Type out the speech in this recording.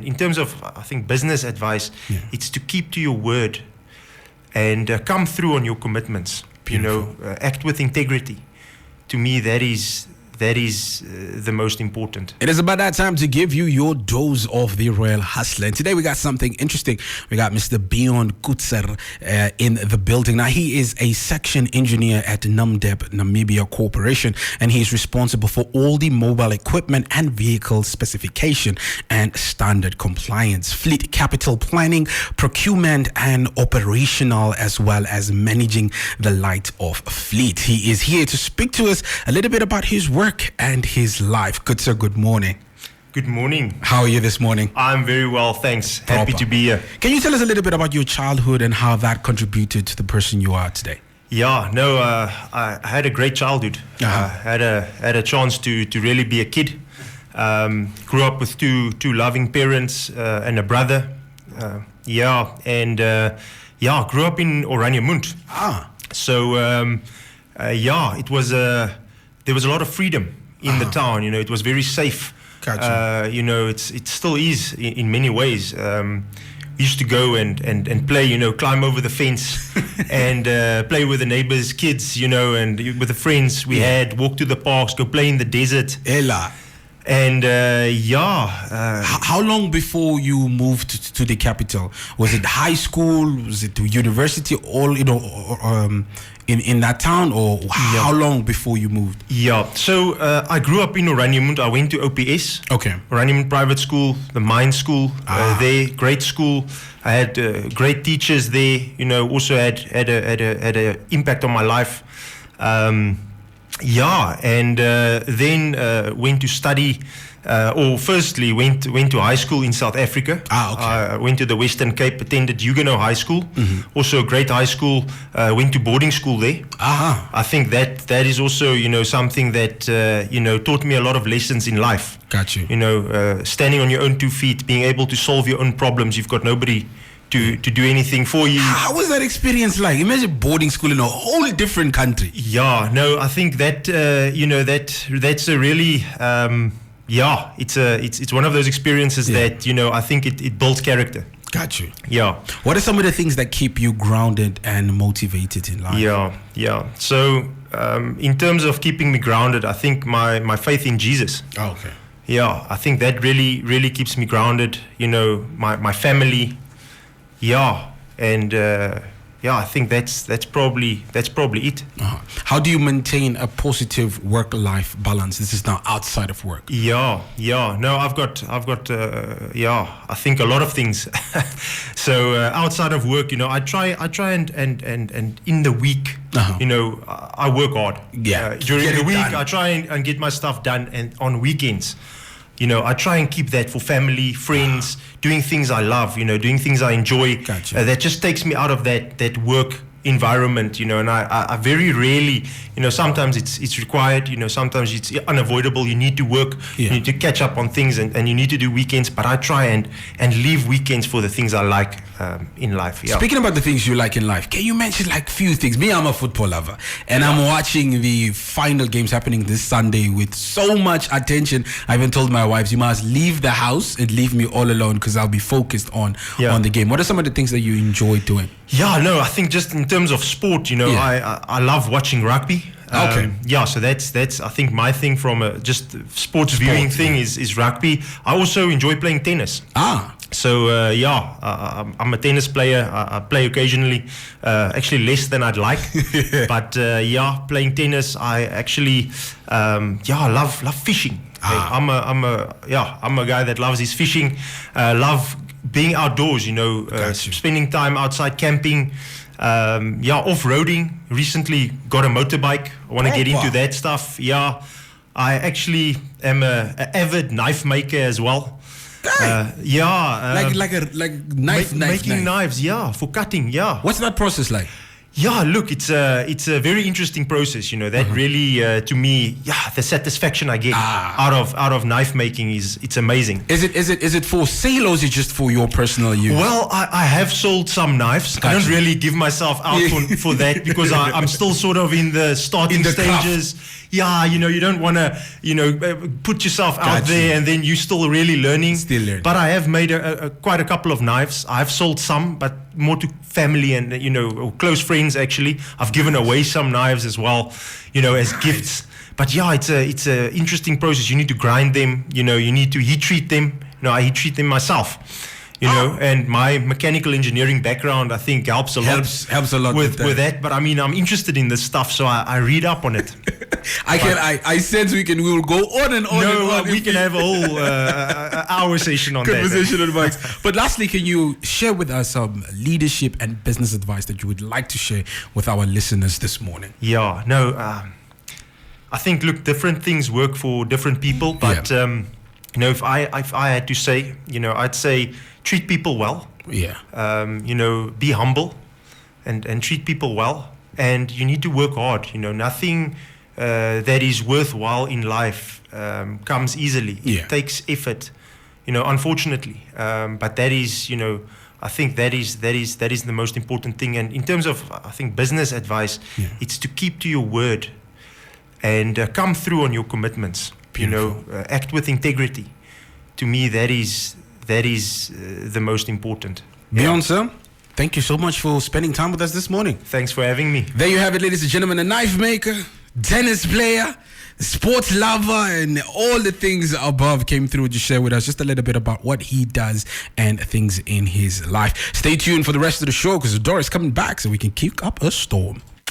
In terms of, I think, business advice, it's to keep to your word and come through on your commitments. Beautiful. Act with integrity. To me, that is the most important. It is about that time to give you your dose of the Royal Hustler. And today we got something interesting. We got Mr. Bion Coetzer in the building. Now, he is a section engineer at Namdeb Diamond Corporation, and he is responsible for all the mobile equipment and vehicle specification and standard compliance, fleet capital planning, procurement, and operational, as well as managing the light of fleet. He is here to speak to us a little bit about his work and his life. Coetzer, good morning. Good morning. How are you this morning? I'm very well, thanks. Happy to be here. Can you tell us a little bit about your childhood and how that contributed to the person you are today? Yeah, no, I had a great childhood. Had a chance to really be a kid. Grew up with two loving parents and a brother. Grew up in Oranjemund. So it was there was a lot of freedom in the town. It was very safe. Gotcha. It still is in many ways. We used to go and play, climb over the fence and play with the neighbors' kids, and with the friends we had, walk to the parks, go play in the desert. Ella. And how long before you moved to the capital? Was it high school? Was it university? All in that town, or how long before you moved? Yeah, so I grew up in Oranjemund. I went to OPS. Okay. Oranjemund Private School, the Mine School. There, great school. I had great teachers there. Also had a impact on my life. Then went to study, firstly went to high school in South Africa. Okay. I went to the Western Cape, attended Huguenot High School, also a great high school. Went to boarding school there. I think that is also, something that, taught me a lot of lessons in life. Got you. Standing on your own 2 feet, being able to solve your own problems. You've got nobody to do anything for you. How was that experience like? Imagine boarding school in a whole different country. Yeah, no, I think that that's a really it's one of those experiences that I think it builds character. Got you. Yeah. What are some of the things that keep you grounded and motivated in life? Yeah. So in terms of keeping me grounded, I think my faith in Jesus. Okay. Yeah, I think that really keeps me grounded. My family. Yeah, and I think that's probably it. How do you maintain a positive work-life balance? This is now outside of work. Yeah. No, I've got I think a lot of things. So outside of work, I try and in the week, I work hard. Yeah. During the week, I try and get my stuff done, and on weekends, I try and keep that for family, friends, doing things I love, doing things I enjoy. Gotcha. That just takes me out of that work environment, and I very rarely, sometimes it's required, sometimes it's unavoidable. You need to work, you need to catch up on things, and you need to do weekends, but I try and leave weekends for the things I like in life. Yeah. Speaking about the things you like in life, can you mention like few things? Me, I'm a football lover, and I'm watching the final games happening this Sunday with so much attention. I even told my wives, you must leave the house and leave me all alone because I'll be focused on the game. What are some of the things that you enjoy doing? Yeah, no, I think just in terms of sport, I love watching rugby. Okay. So that's I think my thing from just sports viewing thing is rugby. I also enjoy playing tennis. So I'm a tennis player. I play occasionally, actually less than I'd like. But playing tennis, I actually I love fishing. I'm a guy that loves his fishing. Love being outdoors, spending time outside camping. Off-roading. Recently got a motorbike. I want to get into that stuff. Yeah, I actually am a avid knife maker as well. Making knives. Yeah, for cutting. Yeah. What's that process like? Yeah, look, it's a very interesting process. That really to me, the satisfaction I get out of knife making it's amazing. Is it for sale or is it just for your personal use? Well, I have sold some knives. Gotcha. I don't really give myself out for that because I'm still sort of in the starting stages. yeah, you don't want to, put yourself out there and then you're still really learning. Still learning. But I have made quite a couple of knives. I've sold some, but more to family and, or close friends, actually. I've given away some knives as well, as gifts. But yeah, it's a interesting process. You need to grind them, you need to heat treat them. I heat treat them myself. And my mechanical engineering background, I think, helps a lot with that. But I mean, I'm interested in this stuff, so I read up on it. I sense we will go on and on. No, and on we can have a whole hour session on conversation advice. But lastly, can you share with us some leadership and business advice that you would like to share with our listeners this morning? Yeah, no, I think, look, different things work for different people, but if I had to say, I'd say treat people well. Yeah. Be humble and treat people well. And you need to work hard. Nothing that is worthwhile in life comes easily. It takes effort, unfortunately. But that is, I think that is the most important thing. And in terms of, I think, business advice, it's to keep to your word and come through on your commitments. Act with integrity. To me, that is the most important. Bion, sir, thank you so much for spending time with us this morning. Thanks for having me. There you have it, ladies and gentlemen, a knife maker, tennis player, sports lover, and all the things above came through to share with us just a little bit about what he does and things in his life. Stay tuned for the rest of the show because the door is coming back so we can kick up a storm.